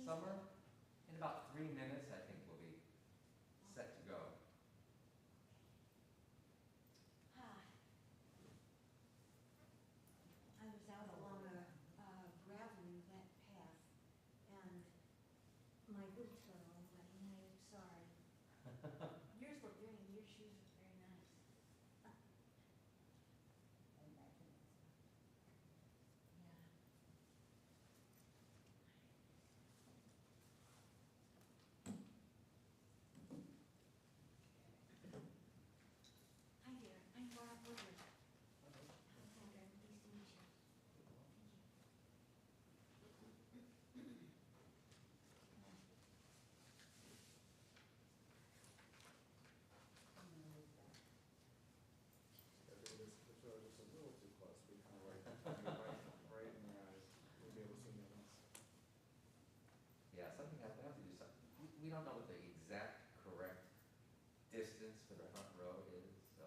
Summer, in about 3 minutes, I think we'll be set to go. I was out along a gravelly wet path, and my boots are all wet, and I'm sorry. Your shoes are very nice. Yeah. Hi there, I'm Laura Woodward. Alexander, pleased to meet you. This road is a little too close, we kind of right in the eyes, we'll be able to see nothing. Yeah, something happened. We have to do something. We don't know what the exact correct distance for the front row is, so.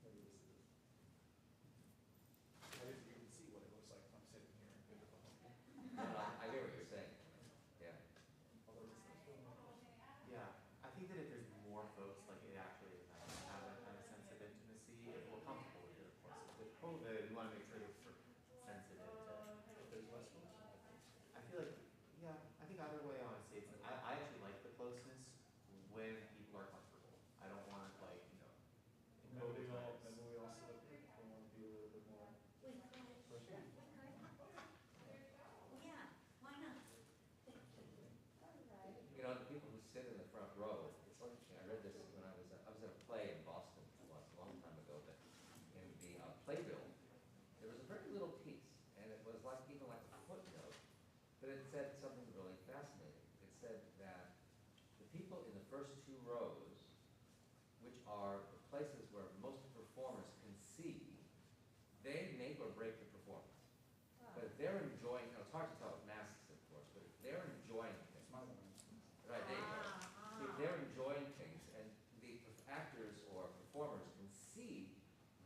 Maybe this is. Maybe you can see what it looks like if I'm sitting here and good. I hear what you're saying. Yeah. Although it's still not. Yeah, I think that if there's more folks, like it actually is nice to have that kind of sense of intimacy, if we're comfortable with it, of course. With COVID, we want to make sure that we're sensitive to. If there's less folks, I feel like, yeah, I think either way, honestly, I actually like the closeness when people are comfortable. I don't want like, in COVID times. maybe we all sit up here, we want to be a little bit more Wait, personal. yeah, why not? You know, the people who sit in the front row, it's interesting. I read this when I was at a play in Boston once, a long time ago, but in the playbill, there was a very little piece, and it was like even like a footnote, but it said something really fascinating. It said that the people in the first 2 rows, which are the places where most performers can see, they make or break the performance. But if they're enjoying, it's hard to tell with masks, of course, but if they're enjoying things, right, if they're enjoying things, and the actors or performers can see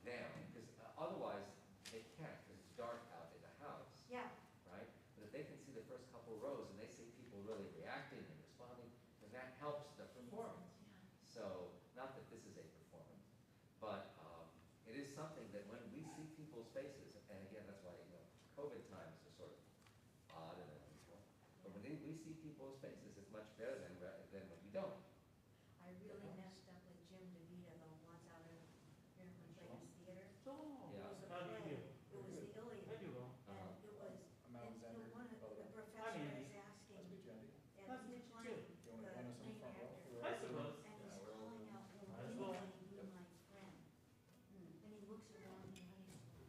them, because otherwise they can't, because it's dark out in the house, Yeah. right? But if they can see the first couple rows and they see people really reacting and responding, then that helps the performance. So, not that this is a performance, but it is something that when we see people's faces, and again, that's why COVID times are sort of odd and unusual. But when we see people's faces, it's much better than when we don't. I really messed up with Jim DeVita though once out in Players Theater. Yeah. It was a How do you play. do? It was the Iliad. How do you go? And it was, I'm Alexander. one of the Nice professor meet was you. asking, to meet you, Andy. and Nice to he meet was you playing You want to the join us in the main front row? actor. I suppose. And he's calling out, will Might as well. anybody be my friend? And he looks around and he's,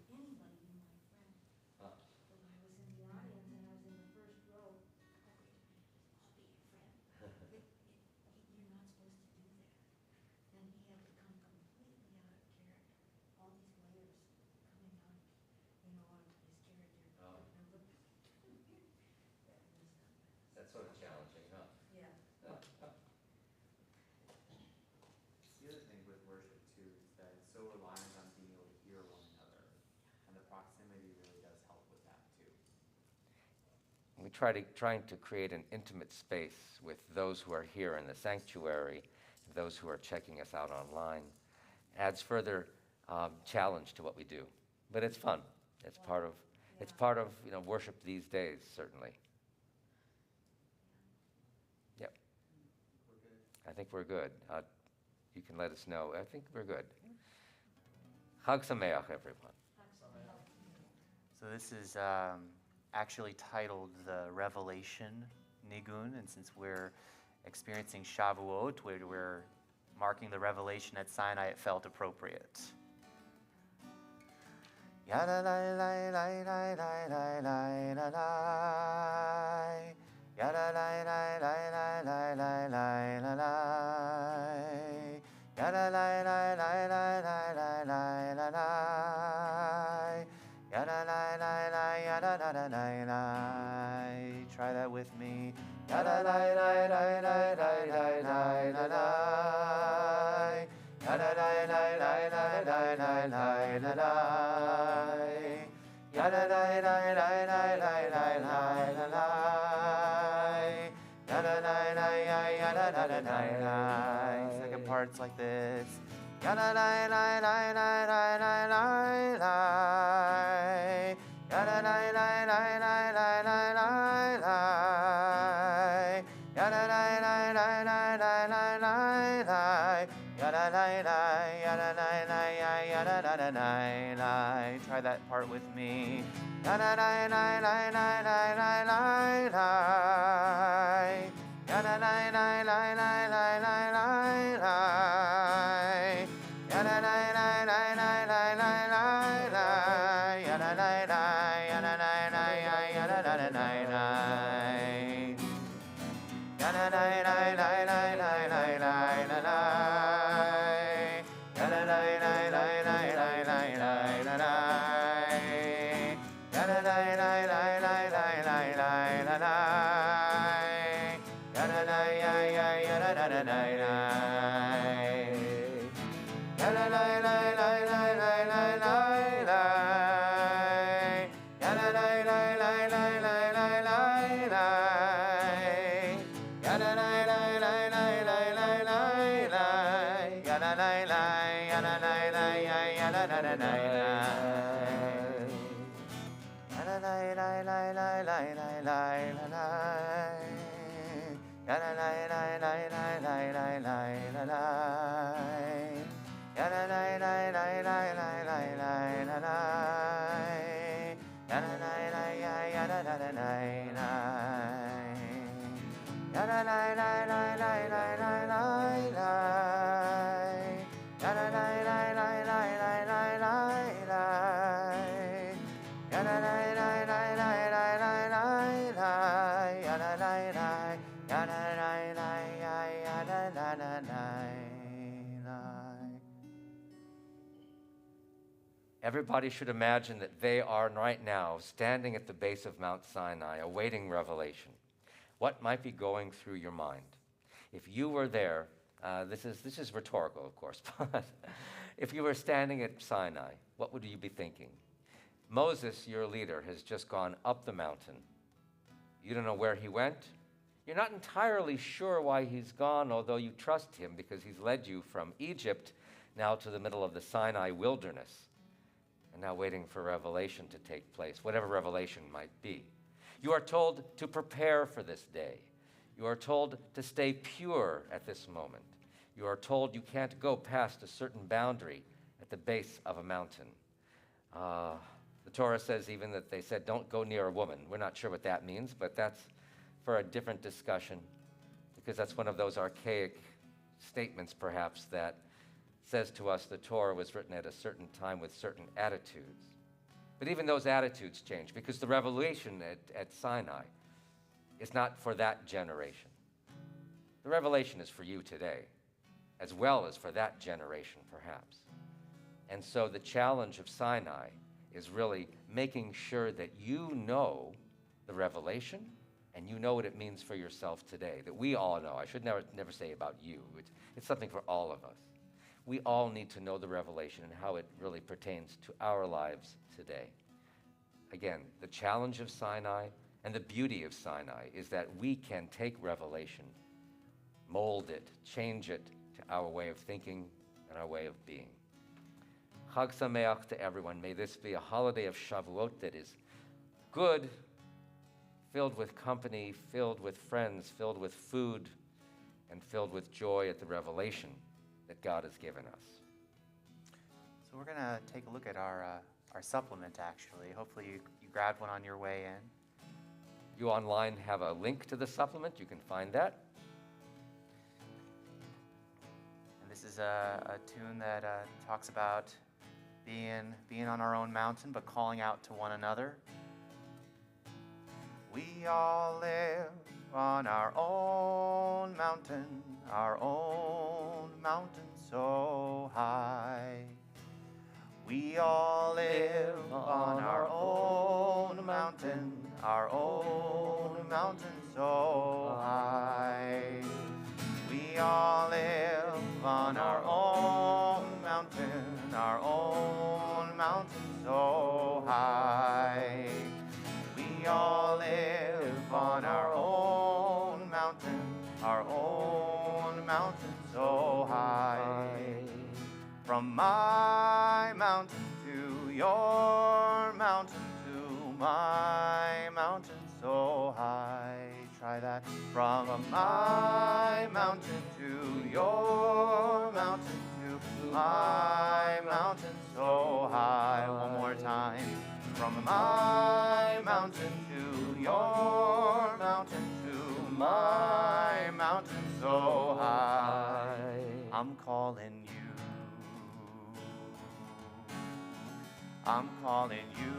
anybody be my friend? Huh. So I was in the audience and I was in the first row. I'll be your friend. But you're not supposed to do that. Then he had to come completely out of character. All these layers coming on, on his character. Oh. And I looked, that was not bad. That's sort of challenging, huh? Yeah. The other thing with worship too is that it's so reliant on being able to hear one another, and the proximity really does help with that too. We trying to create an intimate space with those who are here in the sanctuary, those who are checking us out online, adds further challenge to what we do. But it's fun. It's part of worship these days, certainly. Yep. We're good. I think we're good. You can let us know. I think we're good. Chag Samei'ach, everyone. So this is actually titled the Revelation Nigun, and since we're experiencing Shavuot, where we're marking the revelation at Sinai, it felt appropriate. Yada lai lai lai lai lai lai lai la lai. Yada lai lai lai lai lai lai lai la lai. Yada lai lai lai lai lai lai lai la lai. Yada lai lai lai yada da da lai lai. Try that with me. Yada lai lai lai lai lai lai lai la lai. Yada lai lai lai lai lai lai lai la lai. Yada lai lai lai lai lai lai lai la lai. parts like this. Yada lai lai lai lai lai lai lai lai. Yada lai lai lai lai lai lai lai lai. Yada lai lai lai lai lai lai lai lai. Yada lai lai, yada lai lai, yada da da lai lai. Try that part with me. Yada lai lai lai lai lai lai lai lai. Yada lai lai lai lai lai lai lai lai. Yada lai lai lai lai lai lai lai lai. Yada lai lai, yada lai lai, yada da da lai lai. Yada lai lai lai lai lai lai lai lai lai. Yada lai lai lai lai lai lai lai lai lai. Yada lai lai lai lai lai lai lai lai lai. Yada lai yada da da lai lai. Yada lai lai lai lai lai lai lai lai. Yada lai lai lai lai lai lai lai lai. Yada lai lai lai lai lai lai lai lai. Yada lai lai, yada lai lai, yada da da lai lai. Yada lai lai lai lai lai lai lai lai. Yada lai lai lai lai lai lai lai lai. Yada lai lai lai lai lai lai lai lai. Yada lai lai yada da da lai lai. Yada lai lai lai lai lai lai lai lai. Yada lai lai lai lai lai lai lai lai. Yada lai lai lai lai lai lai lai lai. Yada lai lai, yada lai lai, yada da da lai lai. Everybody should imagine that they are right now standing at the base of Mount Sinai, awaiting revelation. What might be going through your mind? If you were there, this is rhetorical, of course, but if you were standing at Sinai, what would you be thinking? Moses, your leader, has just gone up the mountain. You don't know where he went. You're not entirely sure why he's gone, although you trust him because he's led you from Egypt now to the middle of the Sinai wilderness, and now waiting for revelation to take place, whatever revelation might be. You are told to prepare for this day. You are told to stay pure at this moment. You are told you can't go past a certain boundary at the base of a mountain. The Torah says even that they said, don't go near a woman. We're not sure what that means, but that's for a different discussion, because that's one of those archaic statements, perhaps, that says to us the Torah was written at a certain time with certain attitudes. But even those attitudes change, because the revelation at Sinai is not for that generation. The revelation is for you today, as well as for that generation, perhaps. And so the challenge of Sinai is really making sure that you know the revelation and you know what it means for yourself today, that we all know. I should never say about you. It's something for all of us. We all need to know the revelation and how it really pertains to our lives today. Again, the challenge of Sinai and the beauty of Sinai is that we can take revelation, mold it, change it to our way of thinking and our way of being. Chag Samei'ach to everyone. May this be a holiday of Shavuot that is good, filled with company, filled with friends, filled with food, and filled with joy at the revelation that God has given us. So we're going to take a look at our supplement, actually. Hopefully you grabbed one on your way in. You online have a link to the supplement. You can find that. And this is a tune that talks about being on our own mountain, but calling out to one another. We all live on our own mountain so high. We all live on our own mountain so high. We all live on our own mountain so high. We all live on our own mountain so high. From my mountain to your mountain to my mountain so high. Try that. From my mountain to your mountain to my mountain so high. One more time. From my mountain to your mountain to my mountain so high. I'm calling you. I'm calling you.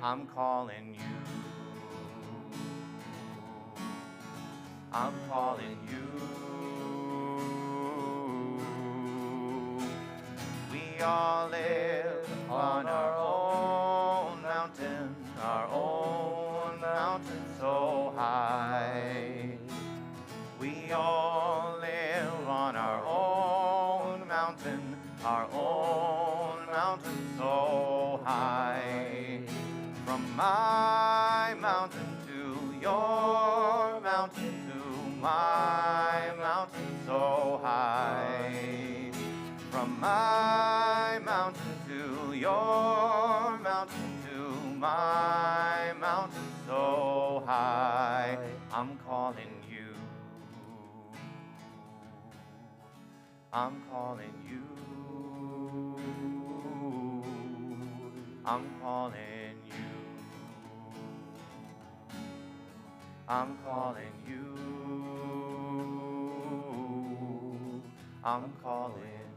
I'm calling you. I'm calling you. We all live on our own mountain so high. We all live on our own mountain so high. From my mountain to your mountain to my mountain so high. From my mountain to your mountain to my mountain so high. I'm calling you. I'm calling you. I'm calling you. I'm calling you. I'm calling you.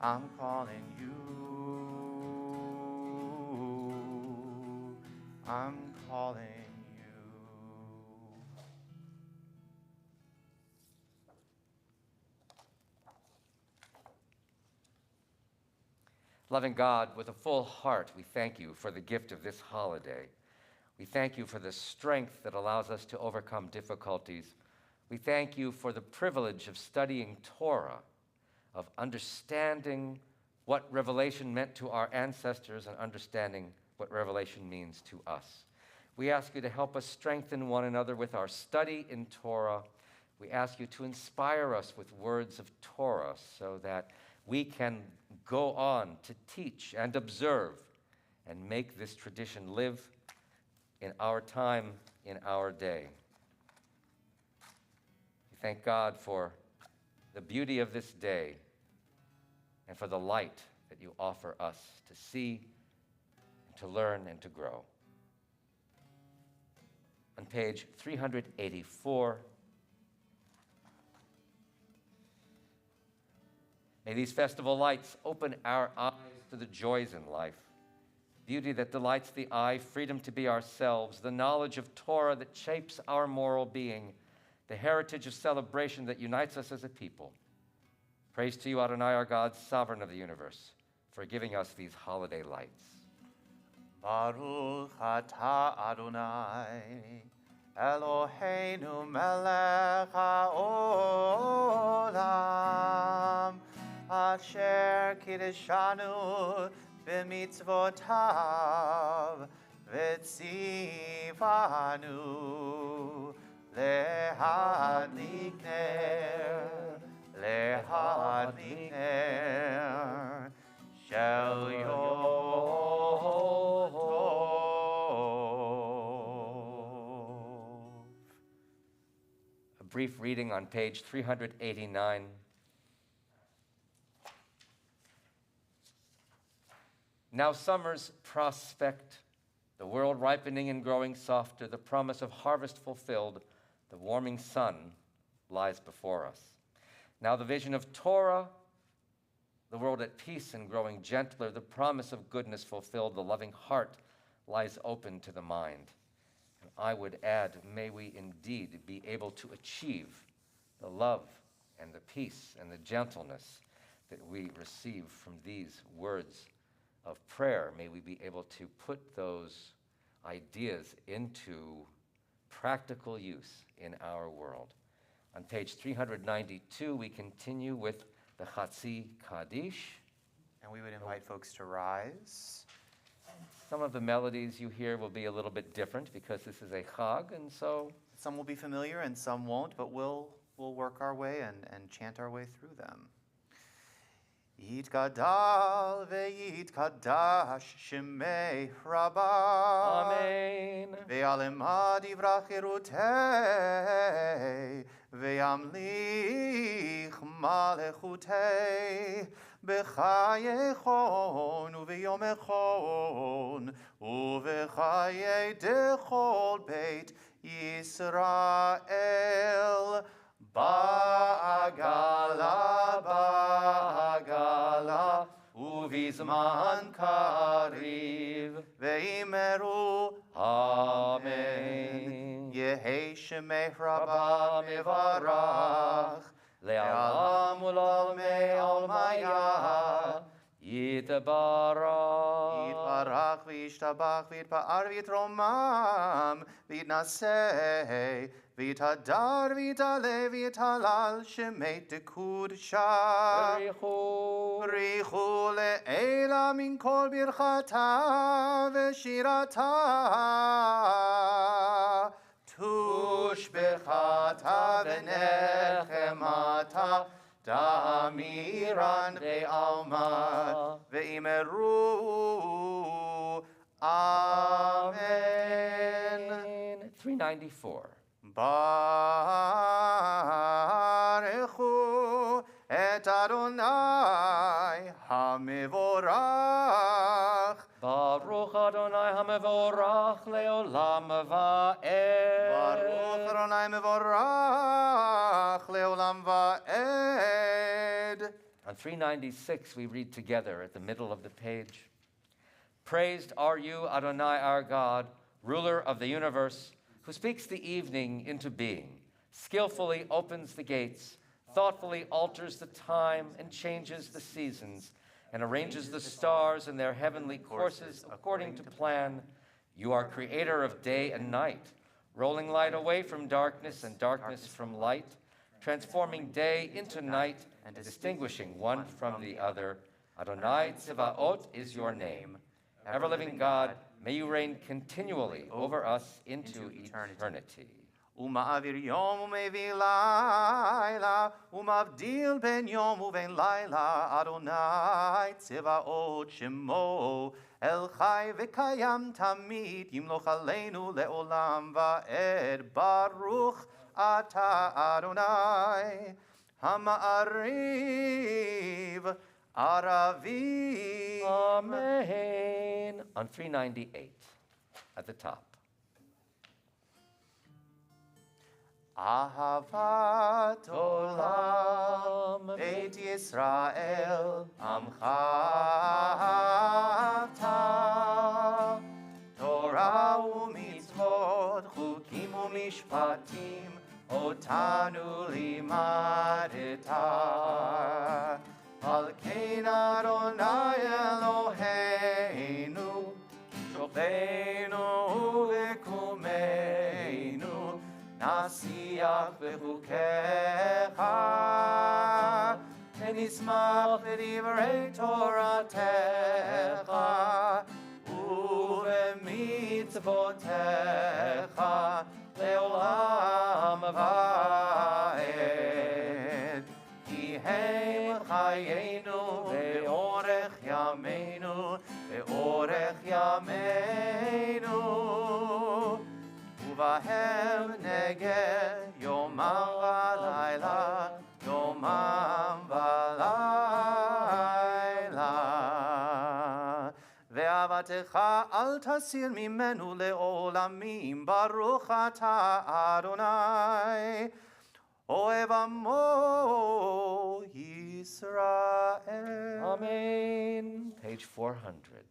I'm calling you. I'm calling you. Loving God, with a full heart, we thank you for the gift of this holiday. We thank you for the strength that allows us to overcome difficulties. We thank you for the privilege of studying Torah, of understanding what revelation meant to our ancestors and understanding what revelation means to us. We ask you to help us strengthen one another with our study in Torah. We ask you to inspire us with words of Torah so that we can go on to teach and observe and make this tradition live in our time, in our day. We thank God for the beauty of this day and for the light that you offer us to see, to learn, and to grow. On page 384, may these festival lights open our eyes to the joys in life, beauty that delights the eye, freedom to be ourselves, the knowledge of Torah that shapes our moral being, the heritage of celebration that unites us as a people. Praise to you, Adonai, our God, sovereign of the universe, for giving us these holiday lights. Baruch atah Adonai, Eloheinu melech haolam, asher kiddushanu b'mitzvotav, v'tzivanu lehadlik ner shel yom tov. A brief reading on page 389. Now summer's prospect, the world ripening and growing softer, the promise of harvest fulfilled, the warming sun lies before us. Now the vision of Torah, the world at peace and growing gentler, the promise of goodness fulfilled, the loving heart lies open to the mind. And I would add, may we indeed be able to achieve the love and the peace and the gentleness that we receive from these words of prayer. May we be able to put those ideas into practical use in our world. On page 392, we continue with the Chatzi Kaddish. And we would invite folks to rise Some of the melodies you hear will be a little bit different because this is a Chag, and so Some will be familiar and some won't, but we'll work our way and chant our way through them. Yitgadal ve'yitkadash shemei Rabbah. Amen. Ve'alemad yivrach cherutei, ve'amlich malechutei, b'chayechon u'v'yomechon, u'v'chayei dechol beit Yisrael. Ba'agala, uvizman kariv, ve'imeru, Amen. Yehei shemei Rabbah mevarach, le'alam u'lalmei almaya, Yitbarach. Yitbarach v'yishtabach v'yitpa'ar v'yitromam v'yitnaseh v'yitadar v'yitale v'yitalal shemei tekudshah. B'richu le'ela min kol birchata v'shirata tushbechata v'nechemata Damiran ve'alma ve'imeru. Amen. 394. Barechu et Adonai hamevorach. Baruch Adonai hamevorach leolam va'ed. Baruch Adonai mevorach leolam va'ed. On 396, we read together at the middle of the page. Praised are you, Adonai our God, ruler of the universe, who speaks the evening into being, skillfully opens the gates, thoughtfully alters the time and changes the seasons, and arranges the stars in their heavenly courses according to plan. You are creator of day and night, rolling light away from darkness and darkness from light, transforming day into night and distinguishing one from the other. Adonai Tzevaot is your name. Ever-living God, may you reign continually over us into eternity. Uma'avir yom u'mevi layla, umavdil ben yom u'ben layla, Adonai Tzevaot shemo, El chai v'kayam tamid, yimloch aleinu le'olam va'ed, Baruch ata Adonai, Hama'ariv, Aravi. Amen. On 398, at the top. Ahavat olam Beit Yisrael Amcha Avta Torah u'mitzvot Chukim u'mishpatim Otanu limadeta Al kein Adonai Eloheinu Shocheinu u'vekumeinu Samei'ach b'chukecha, v'nismach b'divrei Toratecha, u'v'mitzvotecha le'olam va'ed. Ki hem chayenu ve'orech yameinu, ve'orech yameinu. Uvahem negeh yomam v'layla, yomam v'layla. Ve'avatecha al tasir mimenu le'olamim, Baruch ata Adonai, ohev amo Yisrael. Amen. Page 400.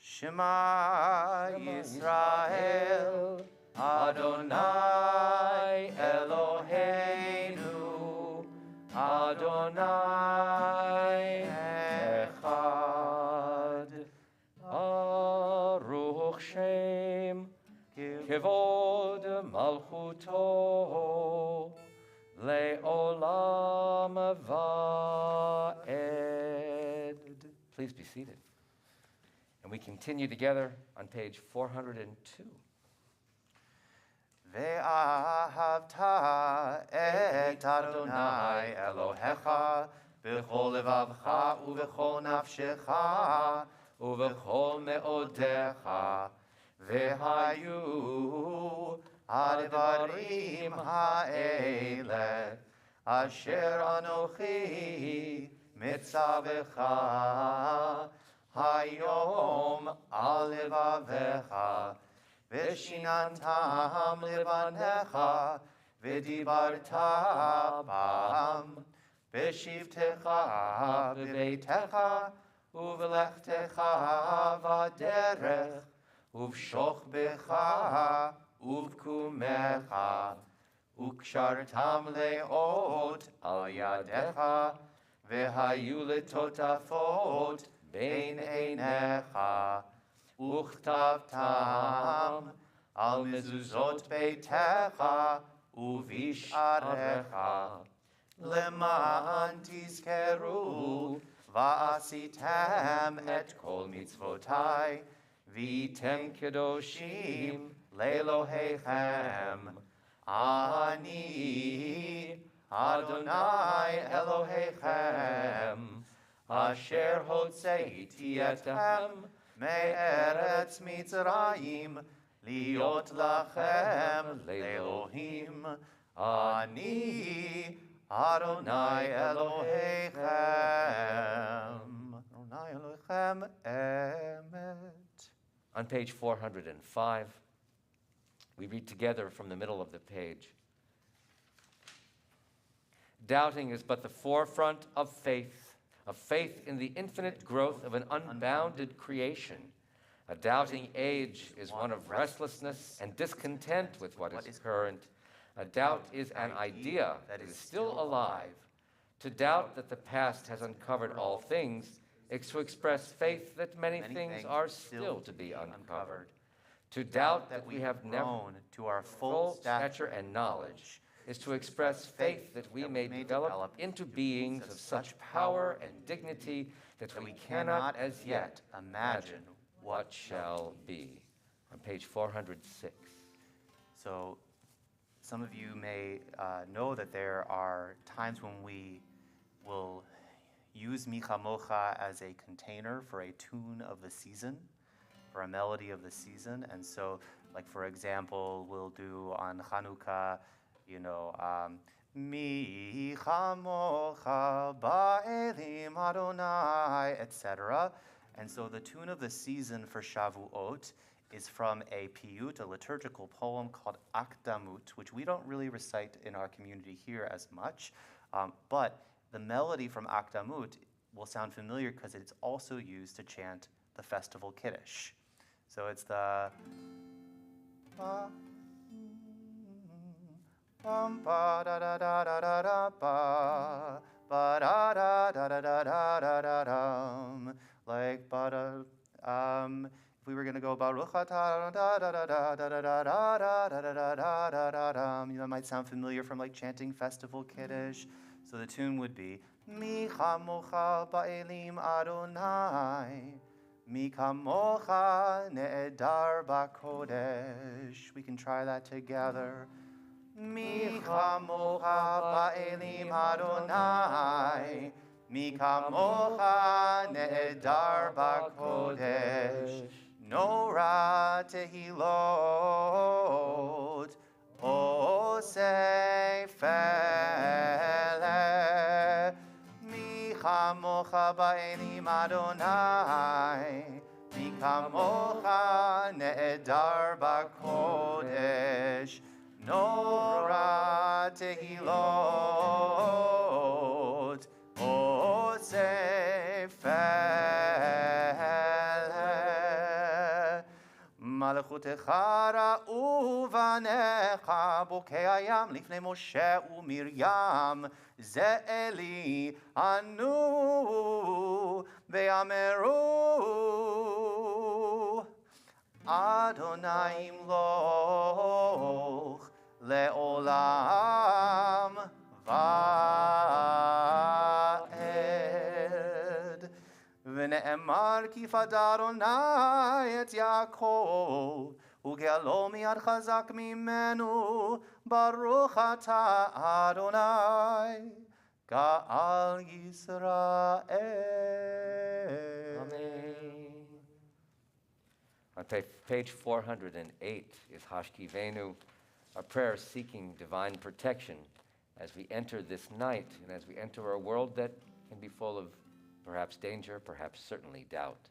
Shema Yisrael, Adonai Eloheinu, Adonai Echad. Baruch Shem, Kevod Malchuto, Le'olam Va'ed. Please be seated. And we continue together on page 402. ואהבת את אדוני אלוהיך בכל לבבך ובכל נפשך ובכל מאודיך, והיו הדברים האלה אשר אנוכי מצווך היום על לבביך, ושיננתם לבניך, ודיברת בם, בשבתך בביתך, ובלכתך בדרך, ובשוכבך ובקומך, וקשרתם לאות על ידיך, והיו לטוטפות בין עיניך, וכתבתם על מזוזות ביתך ובשעריך, למען תזכרו ועשיתם את כל מצוותי, והייתם קדושים לאלוהיכם. אני אדוני אלוהיכם, אשר הוצאתי אתכם מארץ מצרים, להיות לכם לאלוהים. אני אדוני אלוהיכם. אדוני אלוהיכם אמת. On page 405, we read together from the middle of the page. Doubting is but the forefront of faith in the infinite growth of an unbounded creation. A doubting age is one of restlessness and discontent with what is current. A doubt is an idea that is still alive. To doubt that the past has uncovered all things is to express faith that many things are still to be uncovered. To doubt that we have never grown to our full stature and knowledge is to express faith that we may develop into beings of such power and dignity that we cannot as yet imagine what shall be. On page 406. So some of you may know that there are times when we will use Mi Chamocha as a container for a tune of the season, for a melody of the season. And so, like for example, we'll do on Chanukah, Mi Chamocha Ba'elim Adonai, etc. And so the tune of the season for Shavuot is from a piyut, a liturgical poem called Akdamut, which we don't really recite in our community here as much, but the melody from Akdamut will sound familiar because it's also used to chant the festival Kiddush. So it's the ba bum ba da da da da da da ba ba da da da da da da da da dum, like ba da if we were going to go Baruch atah da da da da da da da da da da da da da da dum, that might sound familiar from like chanting festival Kiddush. So the tune would be Mi Chamocha Ba'elim Adonai, Mi Chamocha Ne'edar Ba'kodesh. We can try that together. Mi Chamocha Ba'elim Adonai, Mi Chamocha Ne'edar Ba'kodesh. Nora Tehilot Osei Fele, Mi Chamocha Ba'elim Adonai, Mi Chamocha Ne'edar Ba'kodesh. Nora Tehilot Osei Fele. מלכותך ראו בניך בוקי הים לפני משה ומרים, זה אלי ענו ואמרו אדוני ימלוך לעולם ועד. ונאמר ויאמר כי פדה אדוני את יעקב, וגאלו מיד חזק ממנו, ברוך אתה אדוני, גאל ישראל. Amen. On page 408 is Hashkivenu, our prayer seeking divine protection as we enter this night and as we enter a world that can be full of perhaps danger, perhaps certainly doubt.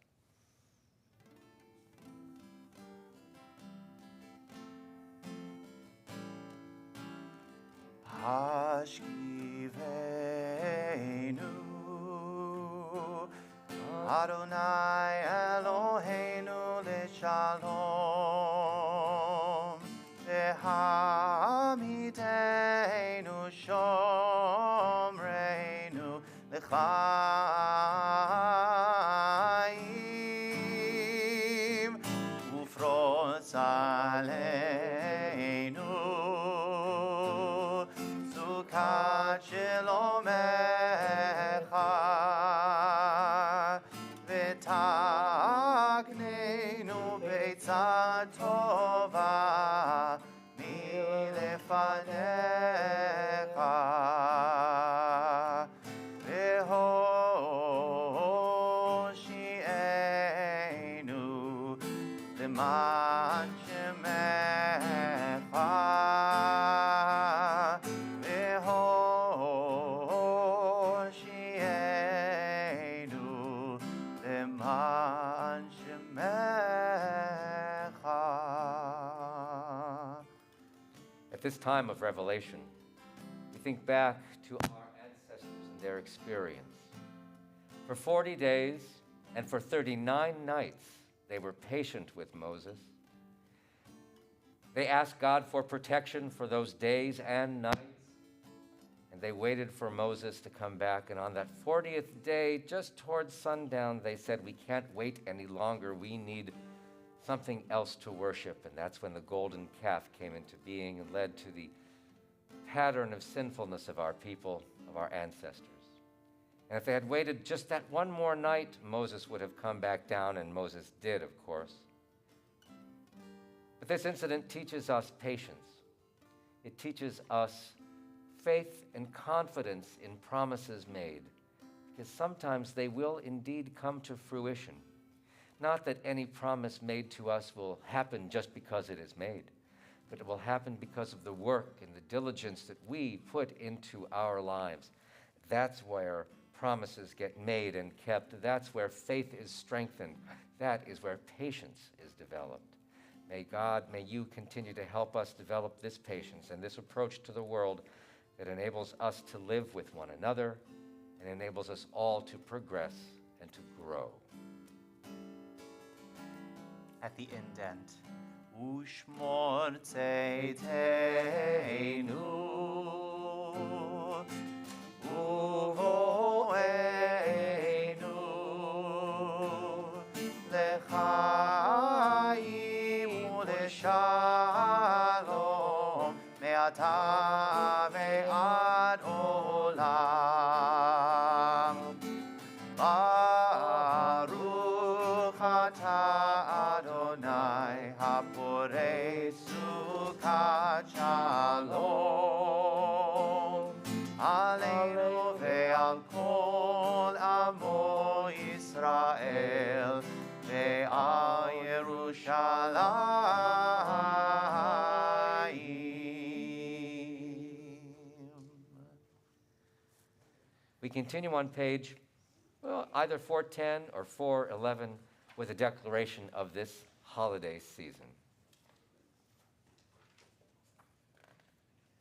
Hashkivenu Adonai Eloheinu l'shalom Ve'hamidenu shomreinu l'chaim Ufrotz aleinu Sukat shelomecha V'taknenu beitzah tova milefanecha V'hoshi'enu l'man shemecha V'hoshi'enu l'man shemecha. At this time of revelation, we think back to our ancestors and their experience. For 40 days and for 39 nights, they were patient with Moses. They asked God for protection for those days and nights, and they waited for Moses to come back. And on that 40th day, just towards sundown, they said, we can't wait any longer. We need something else to worship. And that's when the golden calf came into being and led to the pattern of sinfulness of our people, of our ancestors. And if they had waited just that one more night, Moses would have come back down, and Moses did, of course. But this incident teaches us patience. It teaches us faith and confidence in promises made, because sometimes they will indeed come to fruition. Not that any promise made to us will happen just because it is made, but it will happen because of the work and the diligence that we put into our lives. That's where promises get made and kept. That's where faith is strengthened. That is where patience is developed. May God, may you continue to help us develop this patience and this approach to the world that enables us to live with one another and enables us all to progress and to grow. At the indent, Ushmor tzeiteinu uvoenu lechaim uleshalom me'ata ve'ad olam Baruch atah Adonai haporei sukat shalom aleinu ve'al kol amo Yisrael ve'al Yerushalayim. We continue on page, either 410 or 411 with a declaration of this holiday season.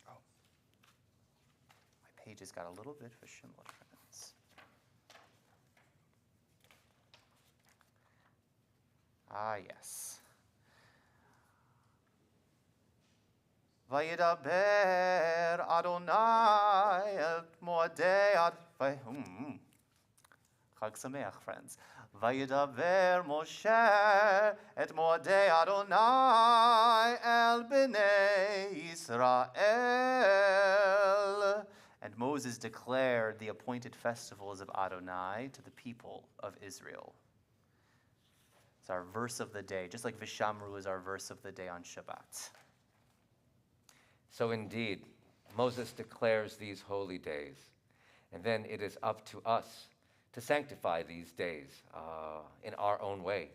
Oh, my page has got a little bit of a shimla, friends. Ah, yes. Vayidaber Adonai el moadei Chag Samei'ach, friends. Vayidaber Moshe et moadei Adonai el bnei Israel. And Moses declared the appointed festivals of Adonai to the people of Israel. It's our verse of the day, just like Vishamru is our verse of the day on Shabbat. So indeed, Moses declares these holy days, and then it is up to us to sanctify these days in our own way,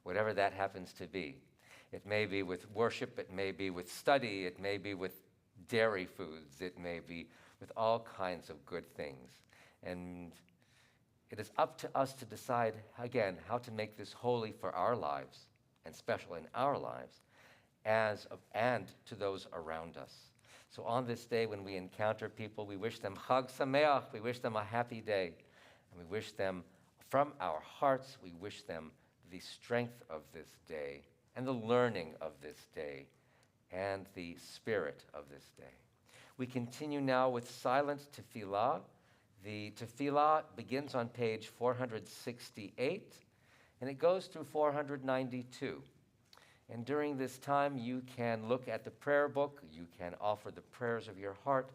whatever that happens to be. It may be with worship, it may be with study, it may be with dairy foods, it may be with all kinds of good things. And it is up to us to decide, again, how to make this holy for our lives, and special in our lives, and to those around us. So on this day, when we encounter people, we wish them Chag Samei'ach, we wish them a happy day, and we wish them, from our hearts, we wish them the strength of this day, and the learning of this day, and the spirit of this day. We continue now with silent tefillah. The tefillah begins on page 468, and it goes through 492. And during this time, you can look at the prayer book, you can offer the prayers of your heart,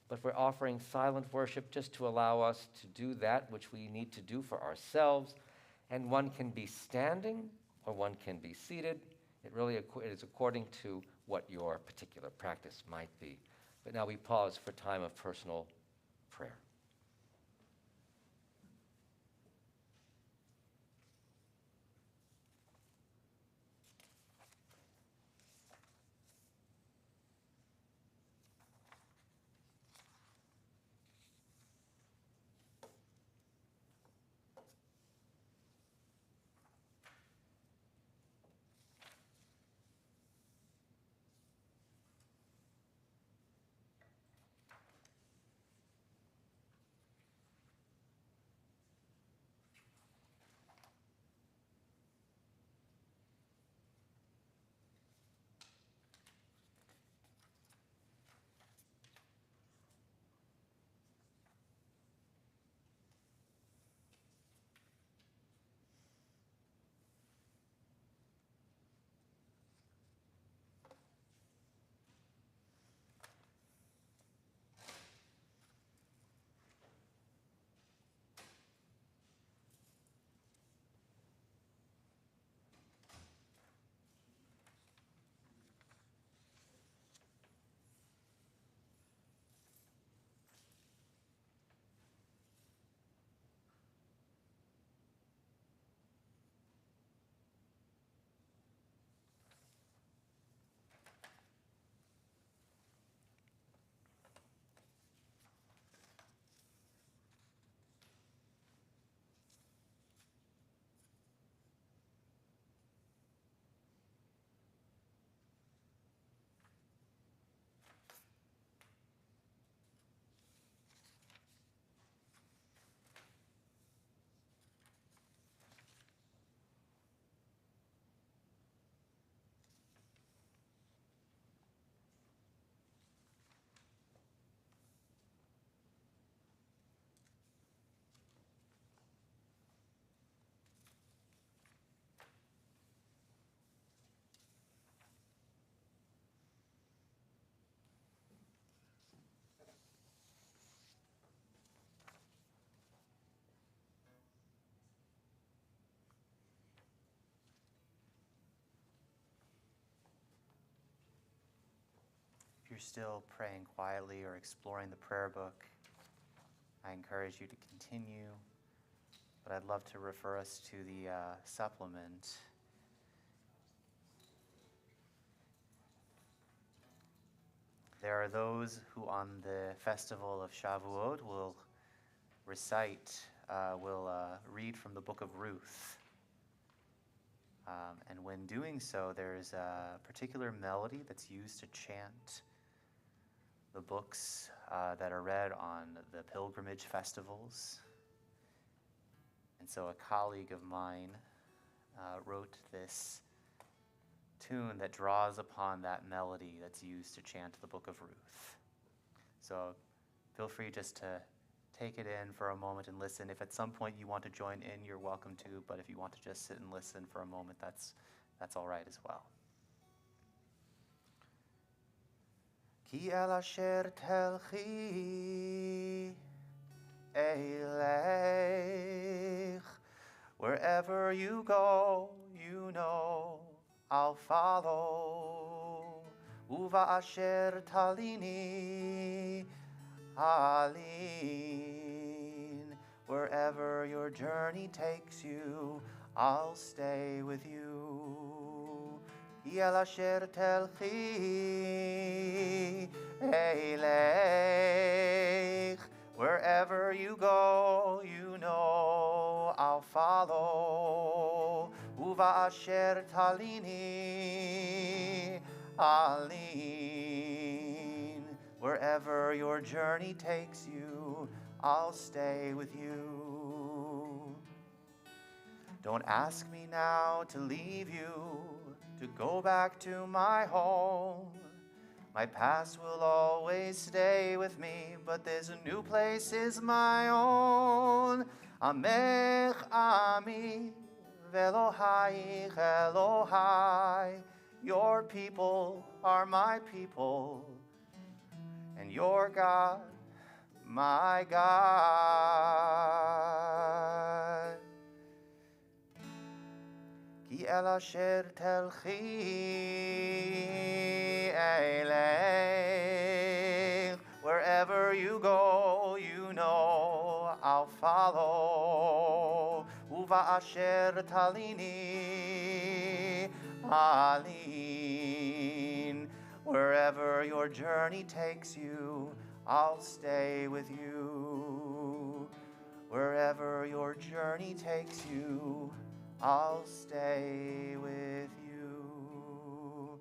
but we're offering silent worship just to allow us to do that which we need to do for ourselves. And one can be standing or one can be seated. It really is according to what your particular practice might be. But now we pause for time of personal prayer. If you're still praying quietly or exploring the prayer book, I encourage you to continue, but I'd love to refer us to the supplement. There are those who on the festival of Shavuot will read from the book of Ruth. And when doing so, there's a particular melody that's used to chant the books that are read on the pilgrimage festivals. And so a colleague of mine wrote this tune that draws upon that melody that's used to chant the book of Ruth. So feel free just to take it in for a moment and listen. If at some point you want to join in, you're welcome to, but if you want to just sit and listen for a moment, that's all right as well. Ki el asher telchi eleich, wherever you go, you know I'll follow. Uva asher talini alin. Wherever your journey takes you, I'll stay with you. Yel asher telchi eleich. Wherever you go, you know I'll follow. Uva asher talini alin. Wherever your journey takes you, I'll stay with you. Don't ask me now to leave you, to go back to my home. My past will always stay with me, but this new place is my own. Amech ami velohai Elohai. Your people are my people, and your God, my God. Ki el asher telchi eleich. Wherever you go, you know I'll follow. Uva asher talini alin. Wherever your journey takes you, I'll stay with you. Wherever your journey takes you, I'll stay with you.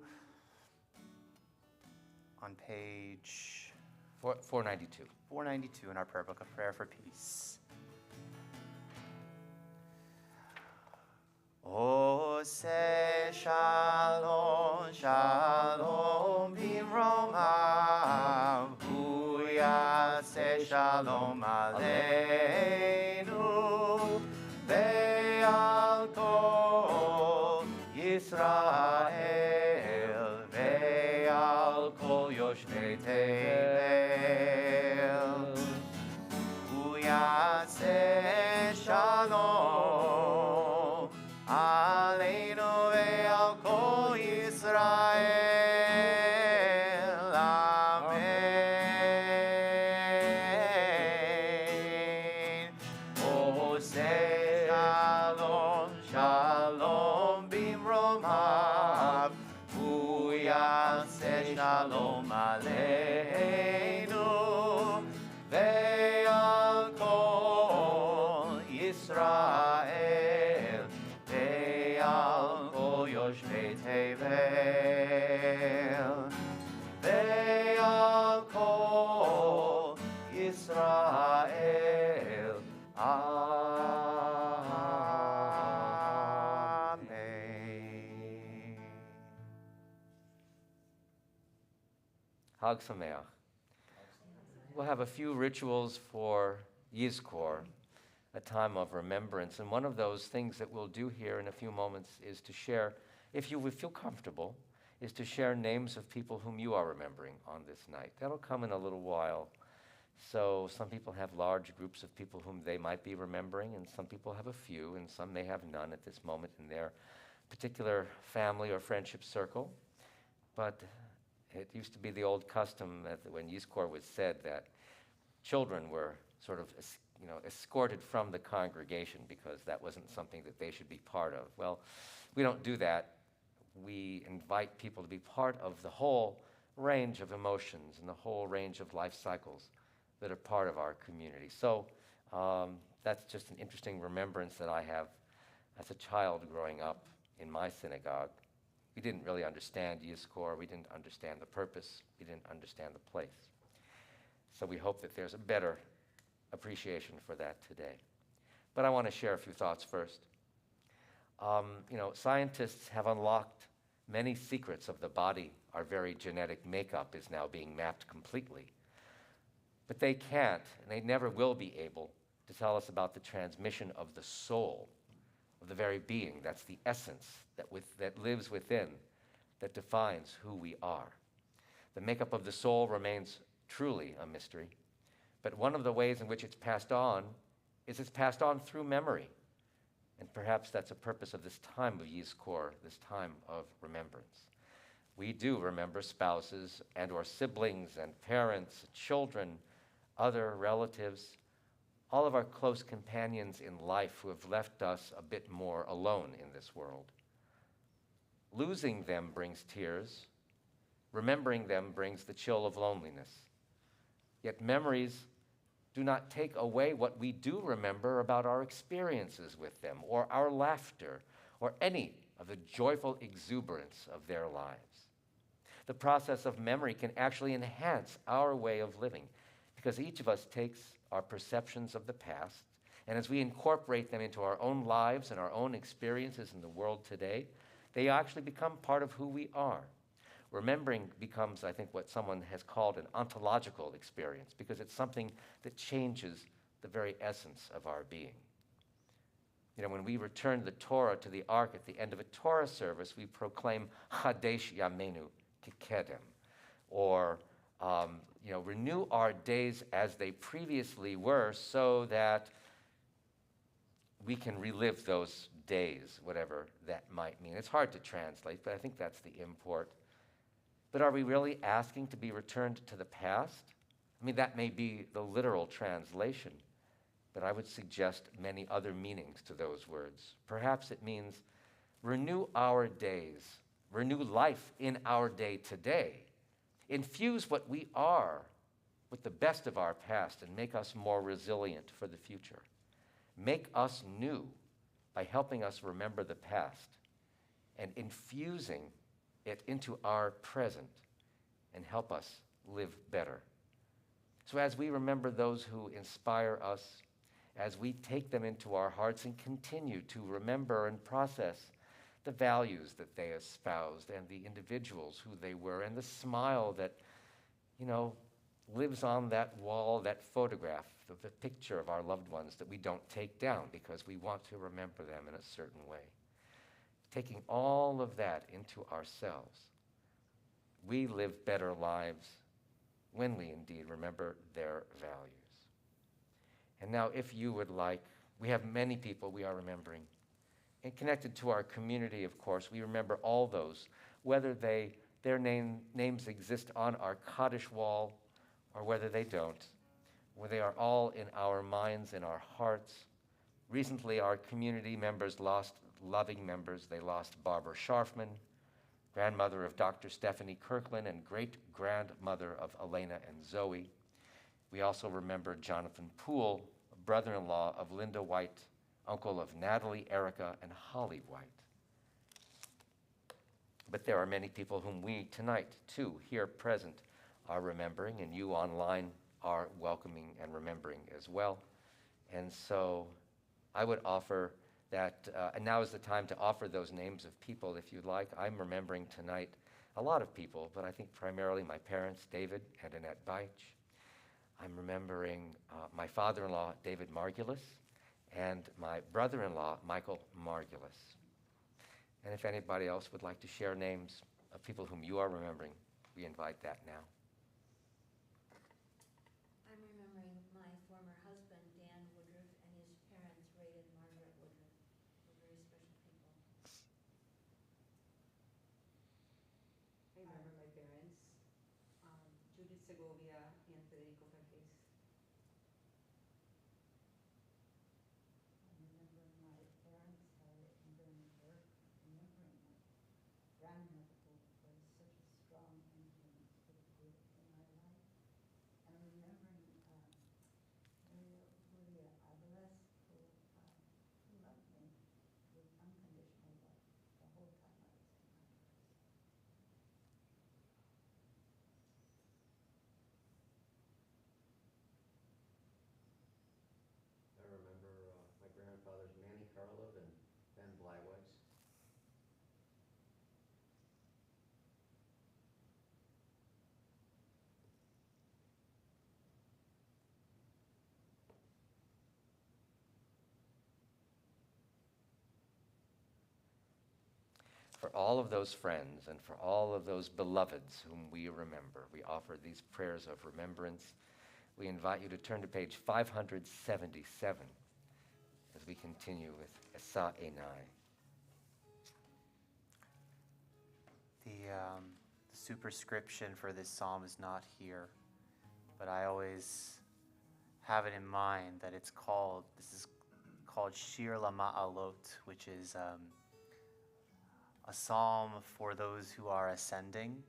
On page 492. 492 in our prayer book, A Prayer for Peace. Ose shalom, shalom bimromav, hu yaseh shalom aleinu, ve'al kol Yisrael, ve'al kol yoshvei tevel, hu yaseh shalom aleinu ve'al kol Yisrael. Amen. Oseh shalom, shalom bimromav, hu yaseh shalom aleinu ve'al kol Yisrael, ve'al kol yoshvei tevel, ve'al kol Yisrael. Amen. Chag Samei'ach. We'll have a few rituals for Yizkor, a time of remembrance. And one of those things that we'll do here in a few moments is to share, if you would feel comfortable, is to share names of people whom you are remembering on this night. That'll come in a little while. So some people have large groups of people whom they might be remembering, and some people have a few, and some may have none at this moment in their particular family or friendship circle. But it used to be the old custom that when Yizkor was said that children were sort of escorted from the congregation because that wasn't something that they should be part of. Well, we don't do that. We invite people to be part of the whole range of emotions and the whole range of life cycles that are part of our community. So that's just an interesting remembrance that I have as a child growing up in my synagogue. We didn't really understand Yizkor. We didn't understand the purpose. We didn't understand the place. So we hope that there's a better appreciation for that today. But I want to share a few thoughts first. Scientists have unlocked many secrets of the body. Our very genetic makeup is now being mapped completely. But they can't, and they never will be able, to tell us about the transmission of the soul, of the very being. That's the essence that lives within, that defines who we are. The makeup of the soul remains truly a mystery. But one of the ways in which it's passed on is it's passed on through memory. And perhaps that's a purpose of this time of Yizkor, this time of remembrance. We do remember spouses and or siblings and parents, children, other relatives, all of our close companions in life who have left us a bit more alone in this world. Losing them brings tears. Remembering them brings the chill of loneliness. Yet memories do not take away what we do remember about our experiences with them, or our laughter, or any of the joyful exuberance of their lives. The process of memory can actually enhance our way of living, because each of us takes our perceptions of the past, and as we incorporate them into our own lives and our own experiences in the world today, they actually become part of who we are. Remembering becomes, I think, what someone has called an ontological experience, because it's something that changes the very essence of our being. You know, when we return the Torah to the Ark at the end of a Torah service, we proclaim Chadesh Yamenu Kikedem, or renew our days as they previously were, so that we can relive those days, whatever that might mean. It's hard to translate, but I think that's the import. But are we really asking to be returned to the past? I mean, that may be the literal translation, but I would suggest many other meanings to those words. Perhaps it means renew our days, renew life in our day today, infuse what we are with the best of our past and make us more resilient for the future. Make us new by helping us remember the past and infusing it into our present and help us live better. So as we remember those who inspire us, as we take them into our hearts and continue to remember and process the values that they espoused and the individuals who they were and the smile that, lives on that wall, that photograph, the picture of our loved ones that we don't take down because we want to remember them in a certain way. Taking all of that into ourselves, we live better lives when we indeed remember their values. And now, if you would like, we have many people we are remembering. And connected to our community, of course, we remember all those, whether their names exist on our Kaddish wall or whether they don't, where they are all in our minds, in our hearts. Recently, our community members lost loving members. They lost Barbara Scharfman, grandmother of Dr. Stephanie Kirkland, and great-grandmother of Elena and Zoe. We also remember Jonathan Poole, brother-in-law of Linda White, uncle of Natalie, Erica, and Holly White. But there are many people whom we tonight, too, here present, are remembering, and you online are welcoming and remembering as well. And so I would offer that, and now is the time to offer those names of people if you'd like. I'm remembering tonight a lot of people, but I think primarily my parents, David and Annette Beich. I'm remembering my father-in-law, David Margulis, and my brother-in-law, Michael Margulis. And if anybody else would like to share names of people whom you are remembering, we invite that now. I'm remembering my former husband, Dan Woodruff, and his parents, Ray and Margaret Woodruff. They're very special people. I remember my parents, Judith Segovia and Federico Farfis. I remember my parents, Harriet and Bernie Burke, remembering my grandmother who was such a strong influence for the good in our life. And remembering Maria Abeles, who loved me with unconditional love the whole time I was in my house. I remember my grandfathers Manny Karlov and Ben Bleiweiss. For all of those friends and for all of those beloveds whom we remember, we offer these prayers of remembrance. We invite you to turn to page 577 as we continue with Esa Enai. The superscription for this psalm is not here, but I always have it in mind that this is called Shir LaMa'alot, which is a psalm for those who are ascending.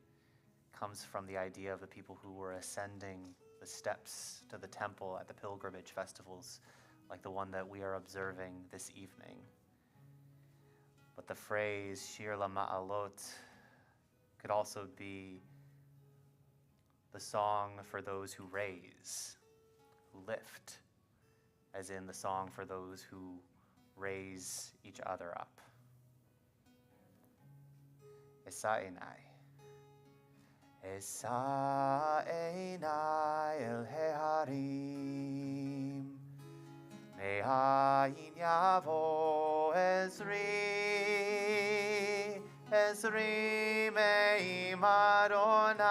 Comes from the idea of the people who were ascending the steps to the temple at the pilgrimage festivals, like the one that we are observing this evening. But the phrase Shir LaMa'alot could also be the song for those who raise, who lift, as in the song for those who raise each other up. Esa Enai. Esa Enai el Heharim, Me'ayin Yavo Ezri, Ezri Me'im Adonai,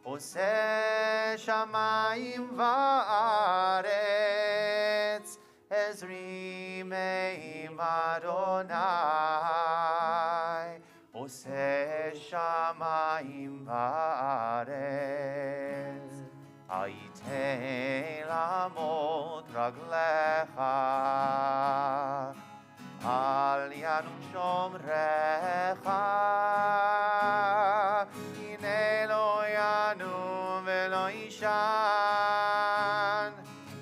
Oseh Shamayim Va'aretz, Ezri Me'im Adonai, Oseh Shamayim Va'aretz, Ayitei Lamot Raglecha, Al Yanu Shomrecha, Hine lo Yanu velo Ishan,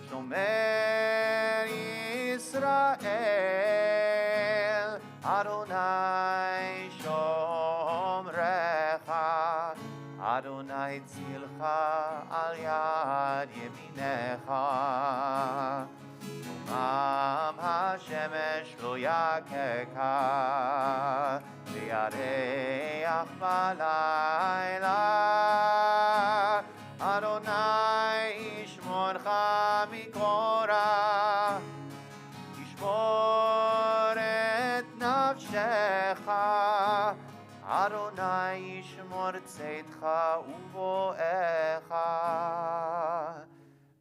Shomer Yisrael, Adonai Shomrecha, Adonai Tzilcha al Yad Yeminecha, Yomam HaShemesh lo Yakeka, V'yareach balayla, Adonai Yishmorcha mikora, Yishmor et nafshecha, Adonai Yishmor tzeitcha uvoecha,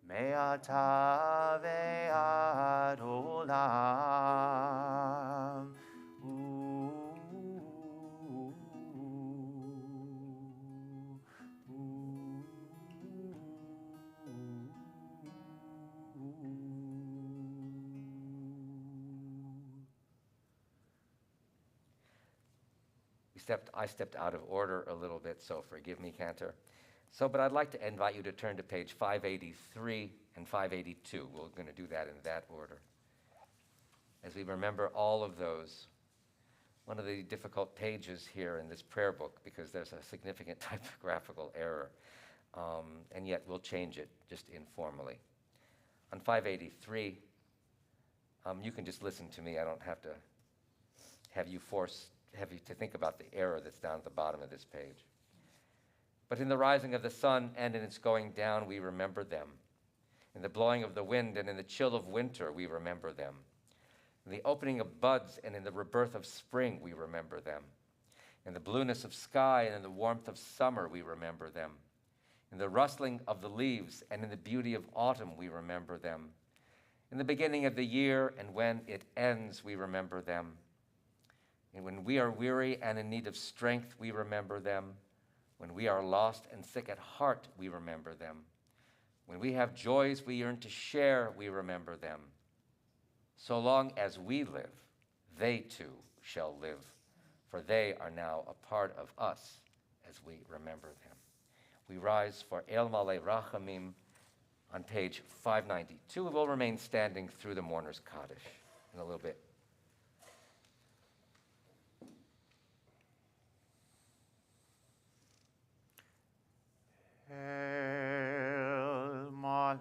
me'ata ve'ad olam. I stepped out of order a little bit, so forgive me, Cantor. But I'd like to invite you to turn to page 583 and 582. We're going to do that in that order. As we remember all of those, one of the difficult pages here in this prayer book, because there's a significant typographical error, and yet we'll change it just informally. On 583, you can just listen to me. I don't have to have you to think about the error that's down at the bottom of this page. But in the rising of the sun and in its going down, we remember them. In the blowing of the wind and in the chill of winter, we remember them. In the opening of buds and in the rebirth of spring, we remember them. In the blueness of sky and in the warmth of summer, we remember them. In the rustling of the leaves and in the beauty of autumn, we remember them. In the beginning of the year and when it ends, we remember them. And when we are weary and in need of strength, we remember them. When we are lost and sick at heart, we remember them. When we have joys we yearn to share, we remember them. So long as we live, they too shall live, for they are now a part of us as we remember them. We rise for El Malei Rachamim on page 592. We will remain standing through the mourner's Kaddish in a little bit. El Malei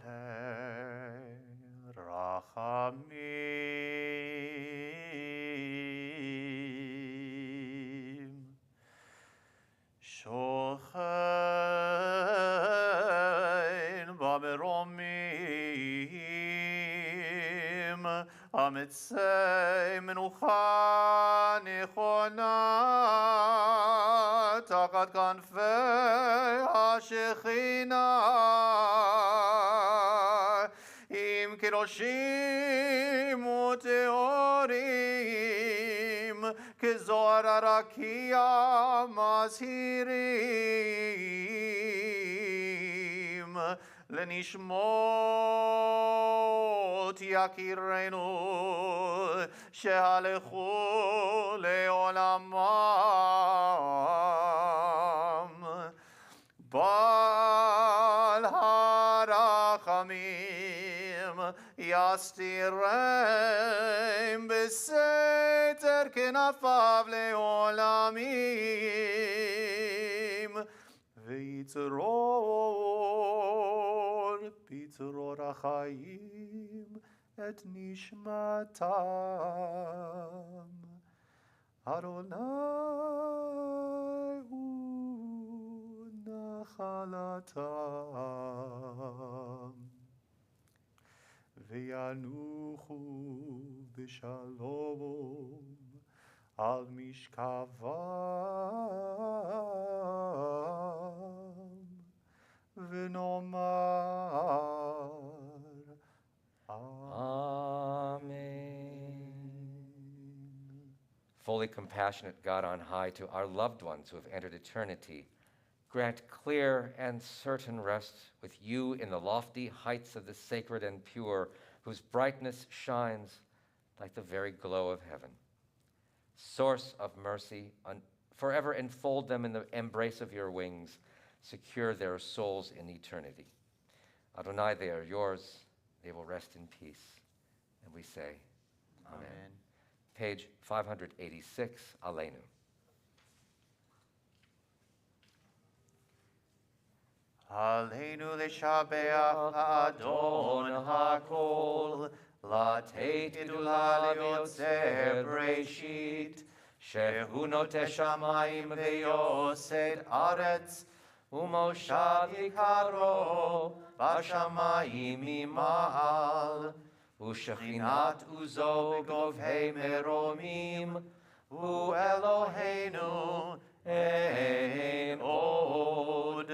Rachamim, Shochein Bameromim, Amitzei Menucha Nechona, Takat Kanfei HaShechina, Im קדושים וטהורים, כזוהר הרקיע מזהירים, לנשמות יקירנו שהלכו לעולמם. בעל הרחמים יסתירם בסתר כנפיו לעולמים, ויצרור בצרור החיים את נשמתם. אדוני הוא נחלתם, וינוחו בשלום על משכבם, ונאמר Amen. Fully compassionate God on high, to our loved ones who have entered eternity, grant clear and certain rest with you in the lofty heights of the sacred and pure, whose brightness shines like the very glow of heaven. Source of mercy, forever enfold them in the embrace of your wings, secure their souls in eternity. Adonai, they are yours, they will rest in peace. And we say, Amen. Amen. Page 586, Aleinu. עלינו לשבח לאדון הכל, לתת גדולה ליוצר בראשית, שהוא נוטה שמיים ויוסד ארץ, ומושב יקרו בשמיים ממעל, ושכינת עוזו בגובהי מרומים, הוא אלוהינו אין עוד.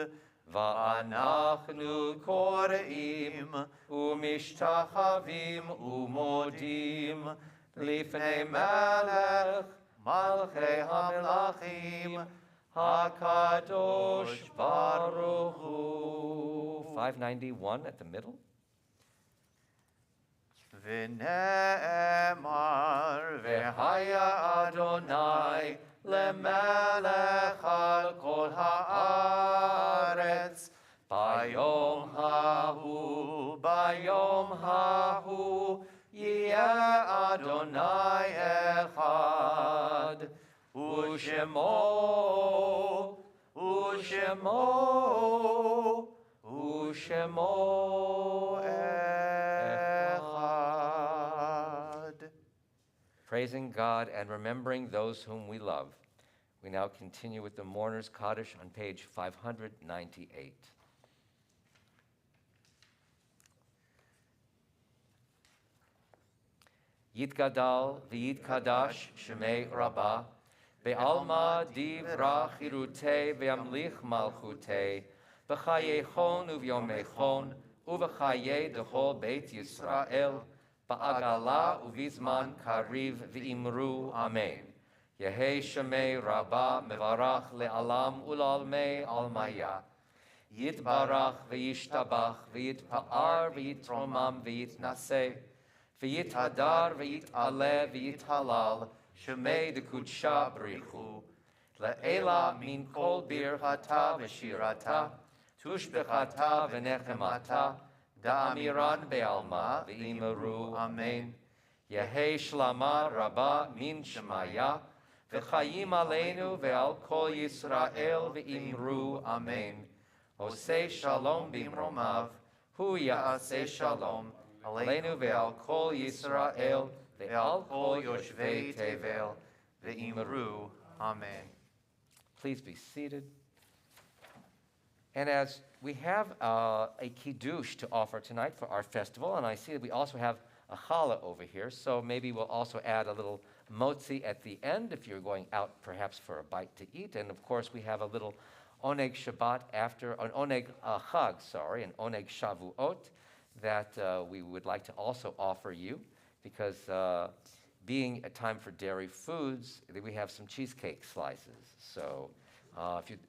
ואנחנו קוראים ומשתחווים ומודים לפני מלך מלכי המלכים הקדוש ברוך הוא. 591 at the middle. ונאמר והיה אדוני למלך על כל הארץ, ביום ההוא יהיה אדוני אחד, ושמו אחד. Praising God and remembering those whom we love, we now continue with the Mourner's Kaddish on page 598. Yitgadal v'yitkadash shemei Rabbah, be'alma divra chirutei ve'amlich malchutei, b'chayechon uvyomechon, u'v'chaye dechol Beit Yisrael, ba'agala uvizman kariv v'imru Amen. Yehei Shemei Rabbah mevarach le'alam u'lalmei almaya. Yitbarach v'yishtabach v'yitpa'ar v'yitromam v'yitnaseh. V'yithadar v'yit'aleh v'yithalal. Shemei dekudsha brichu. Le'ela min kol birchata v'shirata. Tushbechata v'nechemata. Da'amiran be'alma v'imru Amen. Yehei Shlama Rabbah min Shemaya. V'chayim aleinu ve'al kol Yisrael ve'imru Amen. Osei shalom bimromav, hu ya'aseh shalom, aleinu ve'al kol Yisrael ve'al kol yoshvei tevel ve'imru Amen. Please be seated. And as we have a kiddush to offer tonight for our festival, and I see that we also have a challah over here, so maybe we'll also add a little motzi at the end if you're going out perhaps for a bite to eat. And of course we have a little oneg Shabbat after, an oneg Chag, an oneg Shavuot. that we would like to also offer you, because being a time for dairy foods, we have some cheesecake slices. So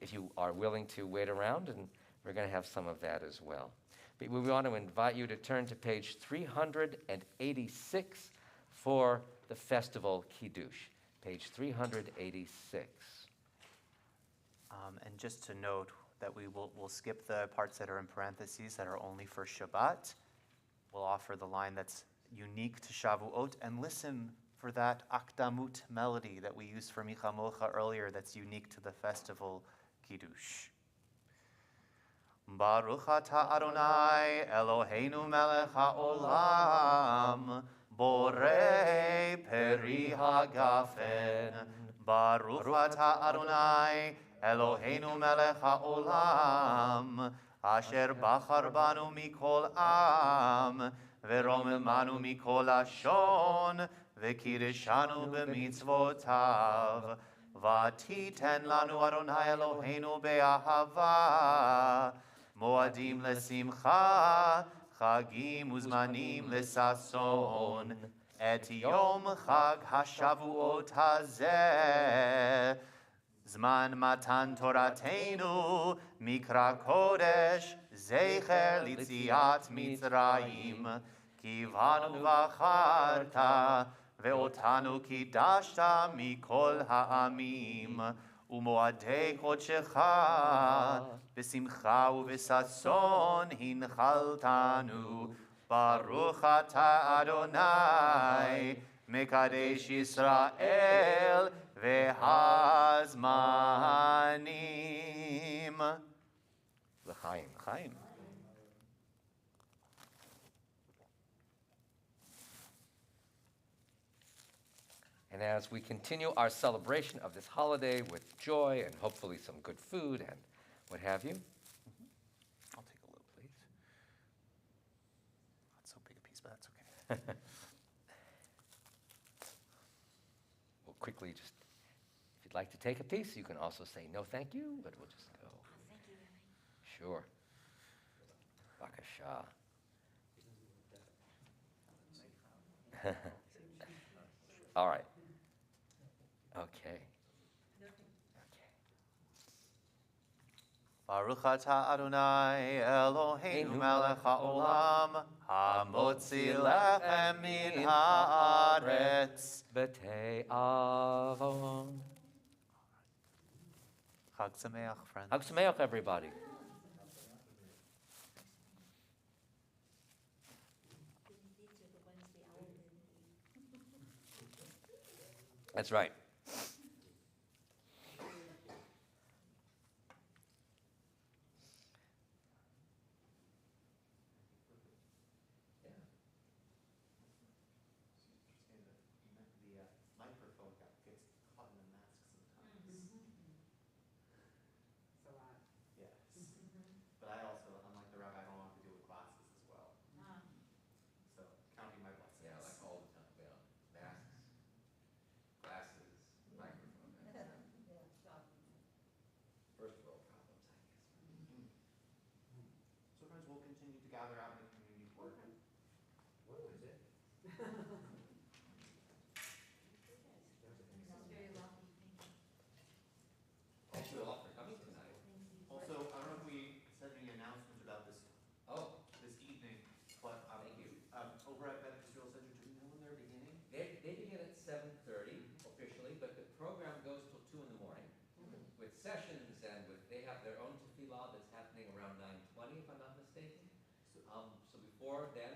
if you are willing to wait around, and we're going to have some of that as well. But we want to invite you to turn to page 386 for the festival Kiddush. Page 386. And just to note that we'll skip the parts that are in parentheses that are only for Shabbat. We'll offer the line that's unique to Shavuot, and listen for that Akdamut melody that we used for Micha Molcha earlier that's unique to the festival Kiddush. Baruch atah Adonai Eloheinu melech haolam borei peri hagafen. Baruch atah Adonai Eloheinu melech haolam asher bachar banu mikol am ורוממנו מכל לשון, וקידשנו במצוותיו. ותיתן לנו אדוני אלוהינו באהבה, מועדים לשמחה, חגים וזמנים לששון. את יום חג השבועות הזה, זמן מתן תורתנו, מקרא קודש, זכר ליציאת מצרים. כי בנו בחרת, ואותנו קידשת מכל העמים, ומועדי קודשך, בשמחה ובששון הנחלתנו. ברוך אתה אדוני, מקדש ישראל והזמנים. לחיים, לחיים. And as we continue our celebration of this holiday with joy and hopefully some good food and what have you. I'll take a little, please. Not so big a piece, but that's okay. We'll quickly just, if you'd like to take a piece, you can also say no thank you, but we'll just go. Thank you, Rabbi. Sure. Bakasha. All right. Okay. Baruch atah Adonai Eloheinu melech haolam, hamotzi lechem min haaretz. B'tei avon. Chag Samei'ach, friends. Chag Samei'ach, everybody. These are the ones the owl didn't eat. That's right. Microphone gets caught in the mask sometimes. It's a lot. Yes. But I also, unlike the rabbi, I don't have to deal with glasses as well. So counting my blessings. Yeah, like all the time, yeah. Masks, glasses, microphone. First world problems, I guess. So friends, we'll continue to gather out in the community for What was it? Sounds very lucky, thank you. Thank you all for coming tonight. Also, I don't know if we said any announcements about this Oh, this evening, but thank you. over at Beth Israel Center, do we know when they're beginning? They begin at 7:30 officially, but the program goes till 2 in the morning with sessions and they have their own tefillah that's happening around 9:20, if I'm not mistaken. So before then